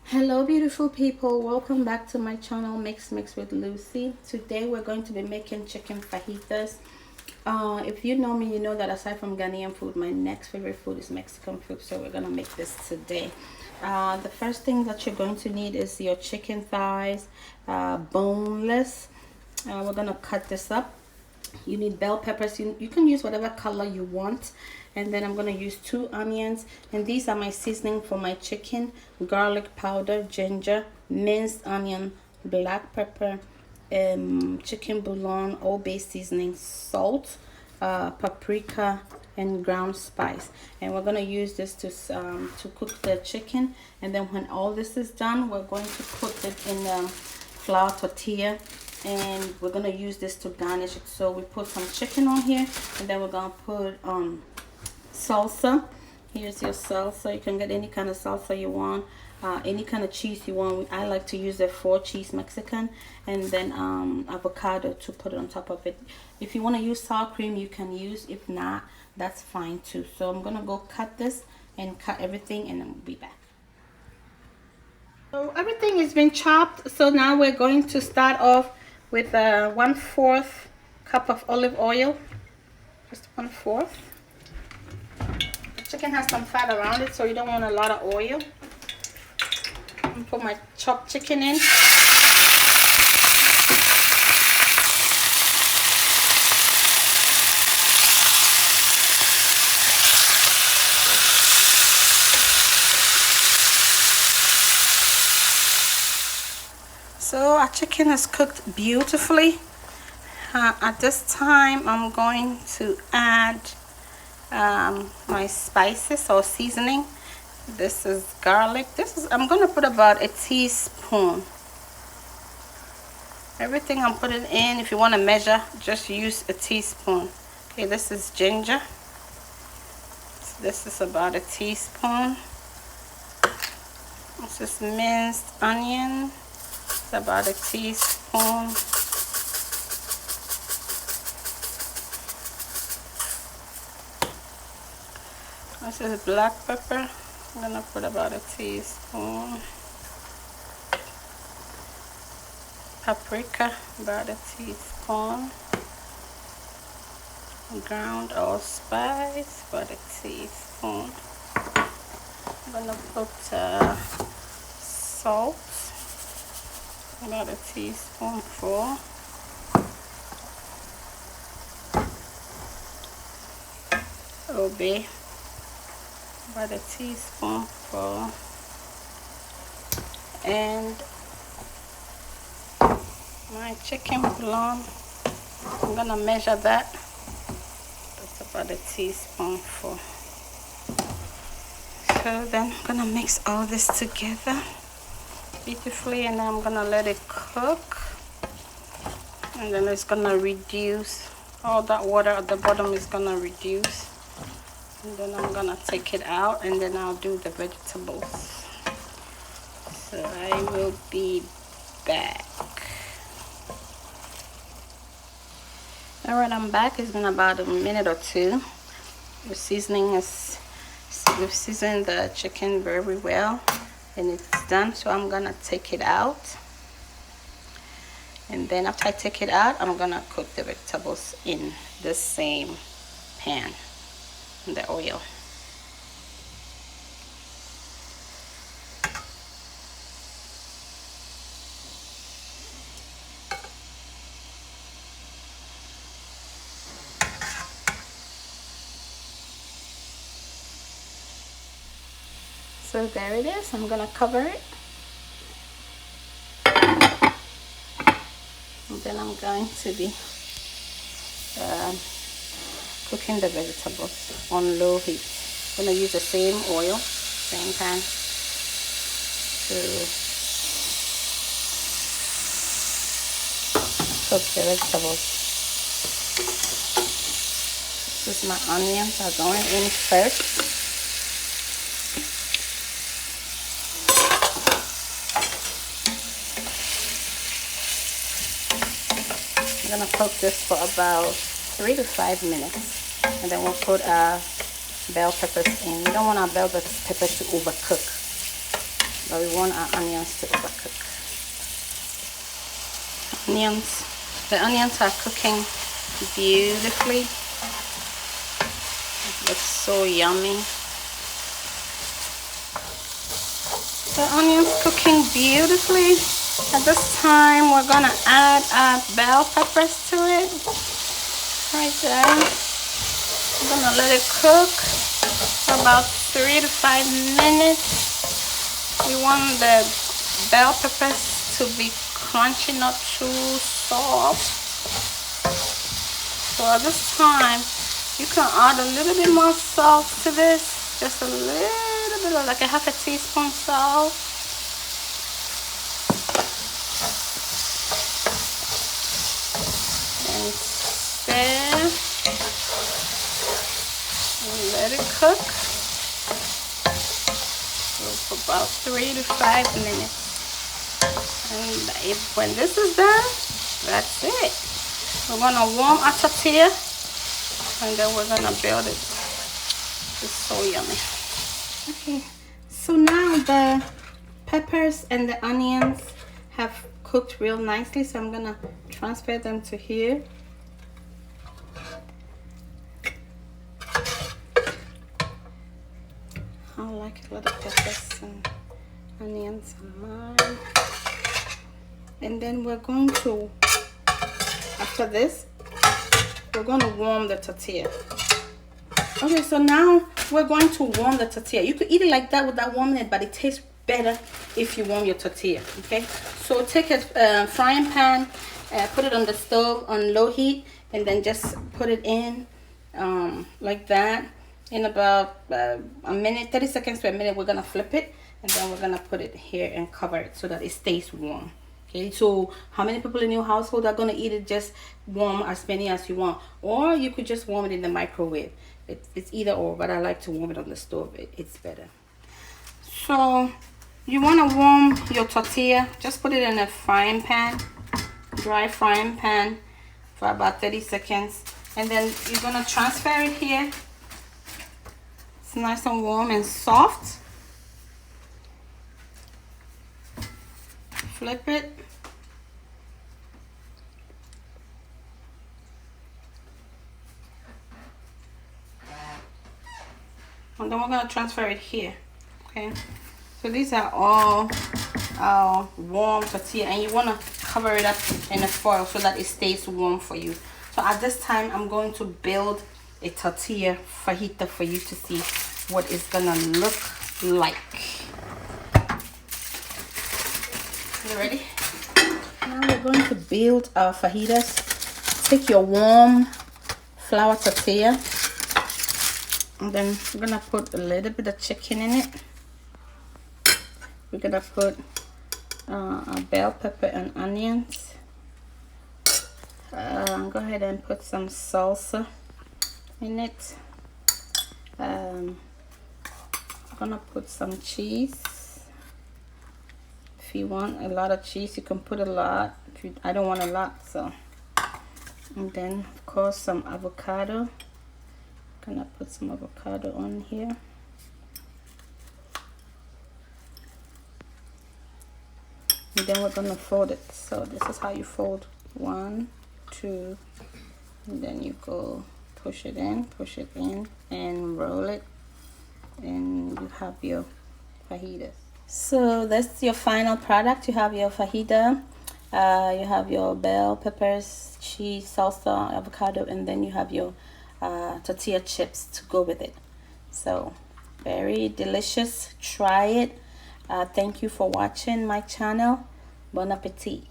Hello beautiful people, welcome back to my channel Mix with Lucy. Today we're going to be making chicken fajitas. If you know me, you know that aside from Ghanaian food, my next favorite food is Mexican food, so we're gonna make this today. The first thing that you're going to need is your chicken thighs, boneless. We're gonna cut this up. You need bell peppers. You can use whatever color you want. And then I'm going to use 2 onions, and these are my seasoning for my chicken: garlic powder, ginger, minced onion, black pepper, chicken bouillon, all base seasoning, salt, paprika, and ground spice. And we're going to use this to cook the chicken. And then when all this is done, we're going to put it in the flour tortilla, and we're gonna use this to garnish it. So we put some chicken on here, and then we're gonna put salsa. Here's your salsa. You can get any kind of salsa you want, any kind of cheese you want. I like to use the 4-cheese Mexican, and then avocado to put it on top of it. If you want to use sour cream, you can use. If not, that's fine too. So I'm gonna go cut this and cut everything, and then we'll be back. So everything has been chopped. So now we're going to start off with 1/4 cup of olive oil, just 1/4. The chicken has some fat around it, so you don't want a lot of oil. I'm gonna put my chopped chicken in. So our chicken is cooked beautifully. At this time, I'm going to add my spices or seasoning. This is garlic. I'm going to put about a teaspoon. Everything I'm putting in, if you want to measure, just use a teaspoon. Okay, this is ginger. So this is about a teaspoon. This is minced onion. It's about a teaspoon. This is black pepper. I'm gonna put about a teaspoon. Paprika, about a teaspoon. Ground allspice, about a teaspoon. I'm gonna put salt, about a teaspoonful. Obe, about a teaspoonful. And my chicken bouillon, I'm gonna measure that. That's about a teaspoonful. So then I'm gonna mix all this together beautifully, and then I'm gonna let it cook, and then it's gonna reduce. All that water at the bottom is gonna reduce, and then I'm gonna take it out, and then I'll do the vegetables. So I will be back. Alright, I'm back. It's been about a minute or two. The seasoning is, we've seasoned the chicken very well, and it's done. So I'm gonna take it out, and then after I take it out, I'm gonna cook the vegetables in the same pan in the oil. So there it is. I'm gonna cover it, and then I'm going to be cooking the vegetables on low heat. I'm gonna use the same oil, same pan to cook the vegetables. This is my onions are going in first. I'm gonna cook this for about 3 to 5 minutes, and then we'll put bell peppers in. You don't want our bell peppers to overcook. but we want our onions to overcook. The onions are cooking beautifully. It looks so yummy. The onions cooking beautifully. At this time, we're gonna add our bell peppers to it. Right there. We're gonna let it cook for about 3 to 5 minutes. We want the bell peppers to be crunchy, not too soft. So at this time, you can add a little bit more salt to this, just a little bit, like a half a teaspoon salt. And stir. And let it cook for about 3 to 5 minutes. And when this is done, that's it. We're gonna warm our tortilla, and then we're gonna build it. It's so yummy. Okay, so now the peppers and the onions have cooked real nicely, so I'm gonna transfer them to here. I like a lot of peppers and onions on mine. And then we're going to, after this, we're going to warm the tortilla. Okay, so now we're going to warm the tortilla. You could eat it like that without warming it, but it tastes better if you warm your tortilla. Okay, so take a frying pan, put it on the stove on low heat, and then just put it in like that. In about a minute, 30 seconds to a minute, we're gonna flip it, and then we're gonna put it here and cover it so that it stays warm. Okay, so how many people in your household are gonna eat it? Just warm as many as you want, or you could just warm it in the microwave. It's either or, but I like to warm it on the stove. It's better. So you want to warm your tortilla. Just put it in a frying pan, dry frying pan, for about 30 seconds, and then you're gonna transfer it here. It's nice and warm and soft. Flip it. And then we're going to transfer it here. Okay, so these are all warm tortilla, and you want to cover it up in a foil so that it stays warm for you. So at this time, I'm going to build a tortilla fajita for you to see what it's gonna look like. You ready? Now we're going to build our fajitas. Take your warm flour tortilla, and then we're gonna put a little bit of chicken in it. We're gonna put a bell pepper and onions. Go ahead and put some salsa in it. I'm gonna put some cheese. If you want a lot of cheese, you can put a lot. I don't want a lot, so. And then of course some avocado. Gonna put some avocado on here. And then we're gonna fold it. So this is how you fold. 1, 2, and then you go push it in, and roll it, and you have your fajitas. So that's your final product. You have your fajita, you have your bell peppers, cheese, salsa, avocado, and then you have your tortilla chips to go with it. So very delicious. Try it. Thank you for watching my channel. Bon appetit.